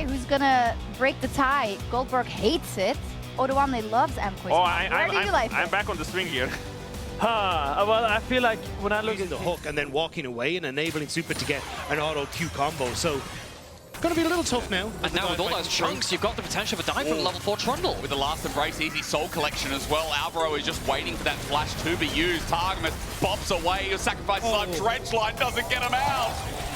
Okay, who's gonna break the tie? Goldberg hates it. Odoamne loves MKOI. Oh, Where do you like I'm it? back on the swing here. Well, I feel like when I look using the hook and then walking away and enabling Supa to get an auto Q combo. So going to be a little tough now. And now with all those chunks, you've got the potential for dive from level 4 Trundle. With the last embrace, easy soul collection as well. Alvaro is just waiting for that flash to be used. Targamas bobs away. He sacrifices life. Dredge line doesn't get him out.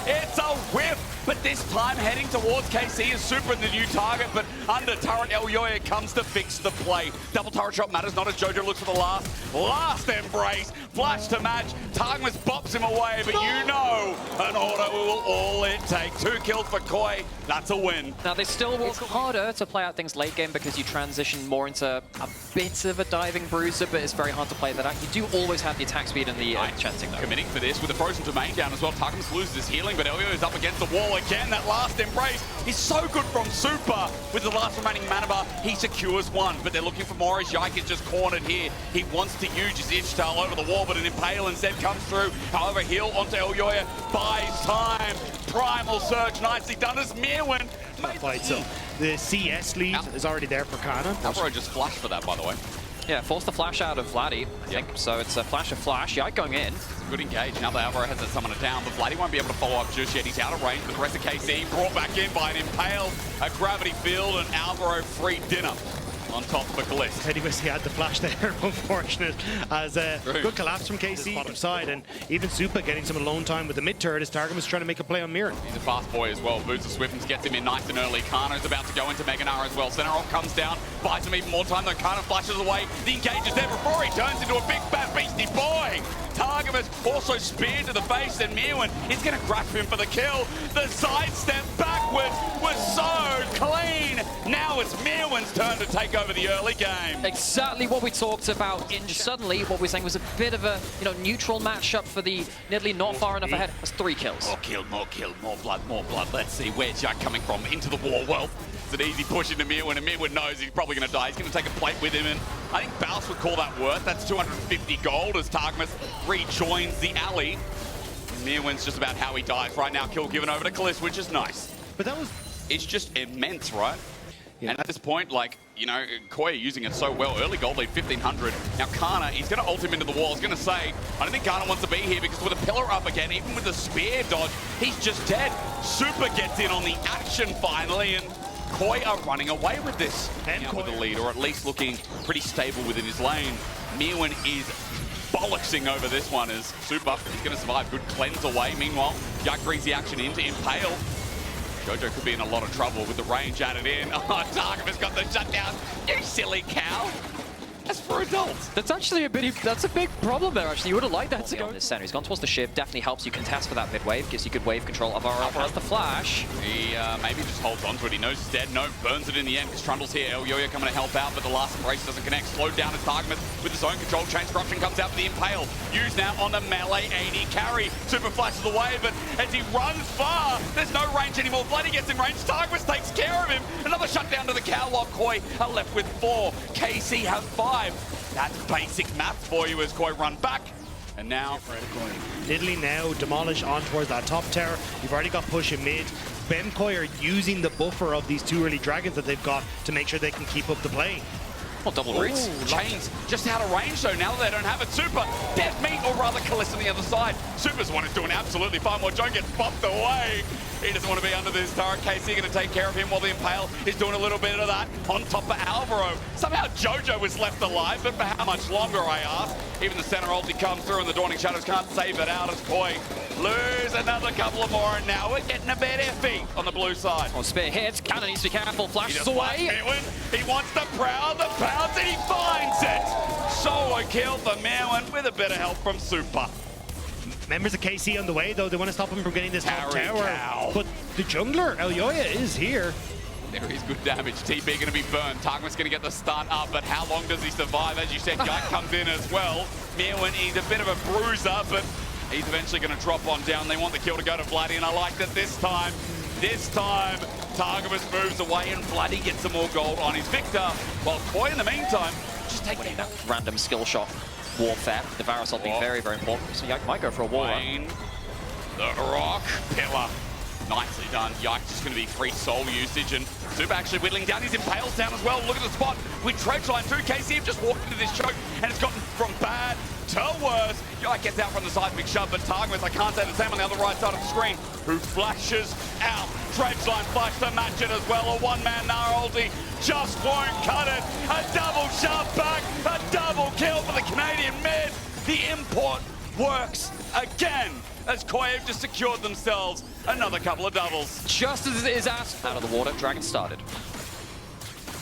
It's a whiff, but this time heading towards KC is Supa the new target, but under turret Elyoya comes to fix the play. Double turret shot matters not as Jojo looks for the last embrace. Flash to match. Targamas bops him away, but you know an auto will all it take. 2 kills for KOI. That's a win. Now they still work harder to play out things late game because you transition more into a bit of a diving bruiser, but it's very hard to play that out. You do always have the attack speed and the chancing though. Committing for this with the frozen domain down as well. Targamas loses his healing, but Elyoya is up against the wall again. That last embrace is so good from Supa. With the last remaining mana bar, he secures one, but they're looking for more as Yike is just cornered here. He wants to use his Ishtal over the wall, but an Impale instead comes through. However, heal onto Elyoya, buys time. Primal Surge, nicely done as Myrwn. Fight, so the CS lead is already there for Canna. Alvaro just flashed for that, by the way. Yeah, forced the flash out of Vladi, I think. So it's a flash of flash. Yike going in. It's a good engage. Now that Alvaro has that summoner down, but Vladi won't be able to follow up just yet. He's out of range, but the rest of KC brought back in by an Impale, a gravity field, and Alvaro free dinner on top for Caliste. Teddy West, he had the flash there, unfortunate, as a good collapse from KC bottom side, and even Supa getting some alone time with the mid turret as Targamas trying to make a play on Myrwn. He's a fast boy as well. Boots of Swiftens gets him in nice and early. Canna's about to go into Gnar as well. Senna comes down, buys him even more time though. Canna flashes away. The engage is there before he turns into a big fat beastie boy. Targamas also speared to the face, and Myrwn is going to grasp him for the kill. The sidestep backwards was so clean. Now it's Myrwn's turn to take over the early game. Exactly what we talked about. Suddenly, what we're saying was a bit of a neutral matchup for the Nidalee not far enough ahead. That's 3 kills. More kill, more blood, more blood. Let's see where's Yike coming from. Into the wall. Well, it's an easy push into Myrwn, and Myrwn knows he's probably going to die. He's going to take a plate with him, and I think Baus would call that worth. That's 250 gold as Targamas rejoins the alley. Myrwn's just about how he dies right now. Kill given over to Caliste, which is nice. But that was... It's just immense, right? Yeah. And at this point, like, you know, KOI using it so well. Early gold lead, 1,500. Now, Canna, he's going to ult him into the wall. I was going to say, I don't think Canna wants to be here because with a pillar up again, even with the spear dodge, he's just dead. Supa gets in on the action finally, and KOI are running away with this. Now with the lead, or at least looking pretty stable within his lane. Myrwn is bollocksing over this one as Supa is going to survive. Good cleanse away. Meanwhile, Yike brings the action in to Impale. Jojo could be in a lot of trouble with the range added in. Oh, Targamas got the shutdown. You silly cow. That's for adults. That's actually that's a big problem there, actually. You would have liked that to go. This center, he's gone towards the ship. Definitely helps you contest for that mid wave. Gives you good wave control. Alvaro has the flash. He maybe just holds on to it. He knows he's dead. No, burns it in the end because Trundle's here. Elyoya coming to help out, but the last embrace doesn't connect. Slowed down as Targamas with his own control. Chain corruption comes out for the Impale. Used now on the melee AD carry. Supa flashes away, but as he runs far, there's no range anymore. Vladi gets in range. Targamas takes care of him. Another shutdown to the cow while KOI are left with 4. KC have 5. That's basic maths for you as KOI run back. And now Nidalee now demolish on towards that top tower. You've already got push in mid. KOI are using the buffer of these 2 early dragons that they've got to make sure they can keep up the play. Well, double roots. Chains just out of range though, now that they don't have it. Supa, death meat, or rather Caliste on the other side. Supa's one is doing absolutely fine while Joan gets bumped away. He doesn't want to be under this turret. KC going to take care of him while the Impale is doing a little bit of that on top of Alvaro. Somehow Jojo was left alive, but for how much longer, I ask? Even the center ulti comes through and the Dawning Shadows can't save it out as KOI lose another couple of more, and now we're getting a bit iffy on the blue side. On spear hits, Canna needs to be careful. Flashes away. He wants the prowl, the pounce, and he finds it. Solo kill for Myrwn with a bit of help from Supa. Members of KC on the way, though. They want to stop him from getting this top tower. Cow. But the jungler, Elyoya, is here. There is good damage. TP going to be burned. Targamas going to get the stun up, but how long does he survive? As you said, Yike comes in as well. Myrwn, he's a bit of a bruiser, but he's eventually going to drop on down. They want the kill to go to Vladi, and I like that this time, Targamas moves away, and Vladi gets some more gold on his Viktor, while KOI, in the meantime, just taking that random skill shot. Warfare, the Varus being very, very important. So Yike might go for a wall run. The rock pillar. Nicely done. Yike's just going to be free soul usage, and Supa actually whittling down his impales down as well. Look at the spot with Treadline too. KC have just walked into this choke, and it's gotten from bad to worse. Yike gets out from the side, big shove, but Targamas, I can't say the same on the other right side of the screen, who flashes out. Treadline flash to match it as well. A one-man Gnar ulti just won't cut it. A double shove back, a double kill for the Canadian mid. The import works again, as KOI have just secured themselves another couple of doubles. Just as it is asked, out of the water, Dragon started.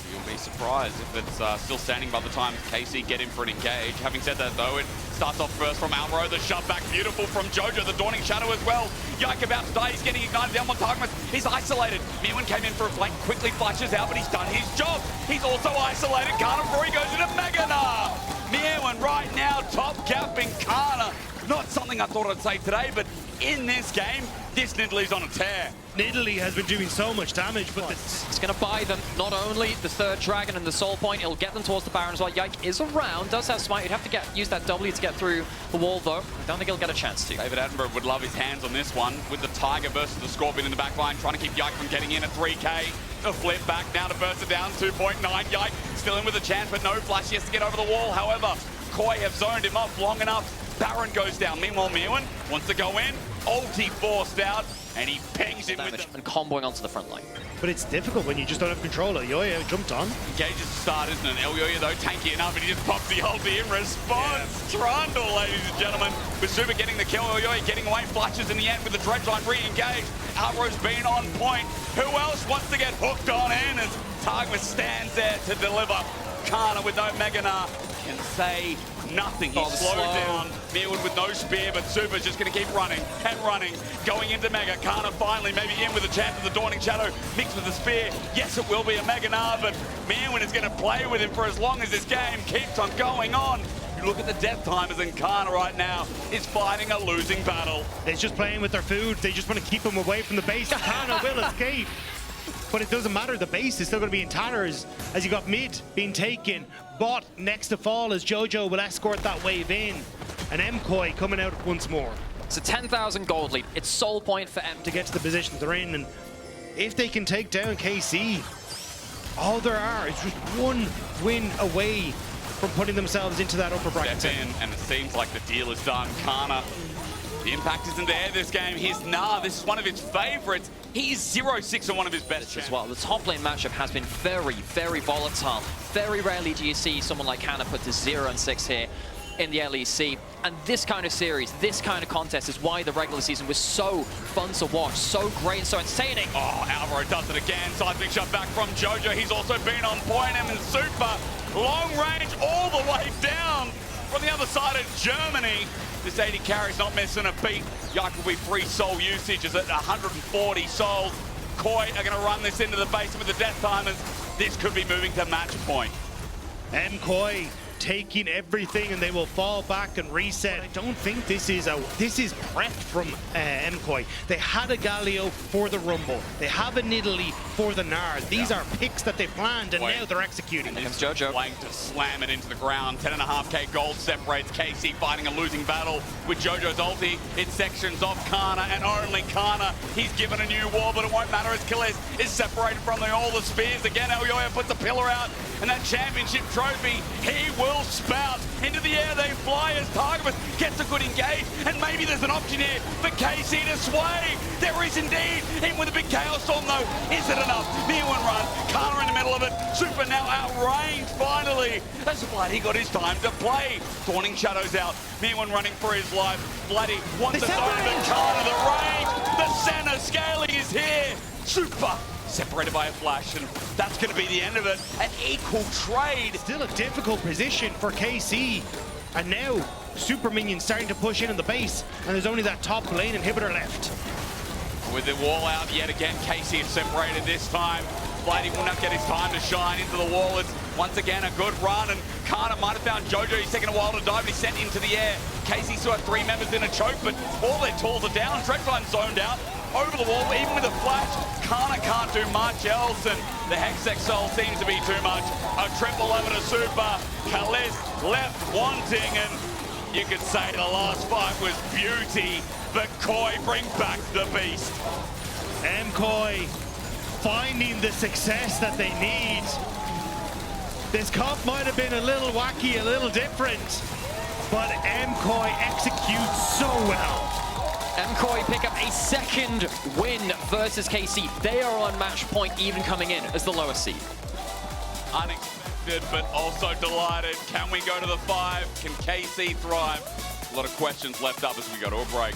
You'll be surprised if it's still standing by the time KC get in for an engage. Having said that though, it starts off first from Alvaro, the shove back beautiful from Jojo, the Dawning Shadow as well. Yike about to die, he's getting ignited down on Targamas, he's isolated. Myrwn came in for a flank, quickly flashes out, but he's done his job. He's also isolated Canna before he goes into Mega Gnar. Myrwn right now top gapping Canna. Not something I thought I'd say today, but in this game, this Nidalee's on a tear. Nidalee has been doing so much damage, but It's going to buy them not only the third dragon and the soul point, it'll get them towards the Baron as well. Yike is around, does have smite. You'd have to use that W to get through the wall though. I don't think he'll get a chance to. David Attenborough would love his hands on this one with the Tiger versus the Scorpion in the back line, trying to keep Yike from getting in at 3k. A flip back now to burst it down, 2.9. Yike still in with a chance, but no flash. He has to get over the wall. However, KOI have zoned him up long enough. Baron goes down. Meanwhile, Myrwn wants to go in. Ulti forced out, and he pings it with Damage the... and comboing onto the front line. but it's difficult when you just don't have control. Elyoya jumped on. Engage is the start, isn't it? Elyoya, though, tanky enough, and he just pops the ulti in response. Trundle, ladies and gentlemen, with Supa getting the kill. Elyoya getting away, flashes in the end with the Dreadline re-engaged. Alvaro's been on point. Who else wants to get hooked on in as Targamas stands there to deliver? Canna with no Mega Gnar can say nothing. He's slowed down. Myrwn with no spear, but Supa's just going to keep running and running. Going into Mega. Canna finally maybe in with a chance of the Dawning Shadow mixed with the spear. Yes, it will be a Mega Gnar, but Myrwn is going to play with him for as long as this game keeps on going on. You look at the death timers, and Canna right now is fighting a losing battle. It's just playing with their food. They just want to keep him away from the base. Canna will escape. But it doesn't matter, the base is still going to be in tatters as you got mid being taken. Bot next to fall as Jojo will escort that wave in. And MKOI coming out once more. It's a 10,000 gold lead. It's soul point for M To get to the positions they're in, and if they can take down KC, all there are is just one win away from putting themselves into that upper bracket. Step in, and it seems like the deal is done. Canna, the impact isn't there this game. Here's Gnar, this is one of his favorites. He's 0-6 on one of his best as well. The top lane matchup has been very, very volatile. Very rarely do you see someone like Canna put to 0-6 here in the LEC. And this kind of series, this kind of contest is why the regular season was so fun to watch, so great and so entertaining. Oh, Alvaro does it again. Side big shot back from Jojo. He's also been on point. And Supa, long range all the way down from the other side of Germany. This 80 carry's not missing a beat. Yike will be free soul usage is at 140 souls. KOI are going to run this into the base with the death timers. This could be moving to match point. MKOI taking everything, and they will fall back and reset. I don't think this is breath from MKOI. They had a Galio for the Rumble. They have a Nidalee for the Gnar. These are picks that they planned, and now they're executing. Here comes Jojo. Flank to slam it into the ground. 10.5k gold separates KC fighting a losing battle with Jojo's ulti. It sections off Canna and only Canna. He's given a new wall, but it won't matter as Caliste is separated from all the spears. Again, Elyoya puts a pillar out, and that championship trophy, he will spout. Into the air they fly as Targamas gets a good engage, and maybe there's an option here for KC to sway. There is indeed. In with a big Chaos Storm though. Is it enough? Myrwn run. Canna in the middle of it. Supa now outranged finally. That's Vladi got his time to play. Dawning Shadows out. Myrwn running for his life. Vladi wants to zone, but Canna the range. The Senna scaling is here. Supa separated by a flash, and that's going to be the end of it. An equal trade. Still a difficult position for KC. And now, Super Minions starting to push in the base, and there's only that top lane inhibitor left. With the wall out yet again, KC is separated this time. Vladi will not get his time to shine into the wall. It's once again a good run, and Canna might have found Jojo. He's taking a while to dive, but he's sent into the air. KC still have 3 members in a choke, but all their tools are down. Dreadline zoned out. Over the wall, even with a flash, Canna can't do much else, and the Hextech Soul seems to be too much. A triple over to Supa. Caliste left wanting, and you could say the last fight was beauty, but KOI bring back the beast. MKOI finding the success that they need. This comp might have been a little wacky, a little different, but MKOI executes so well. MKOI pick up a second win versus KC. They are on match point even coming in as the lowest seed. Unexpected, but also delighted. Can we go to the 5? Can KC thrive? A lot of questions left up as we go to a break.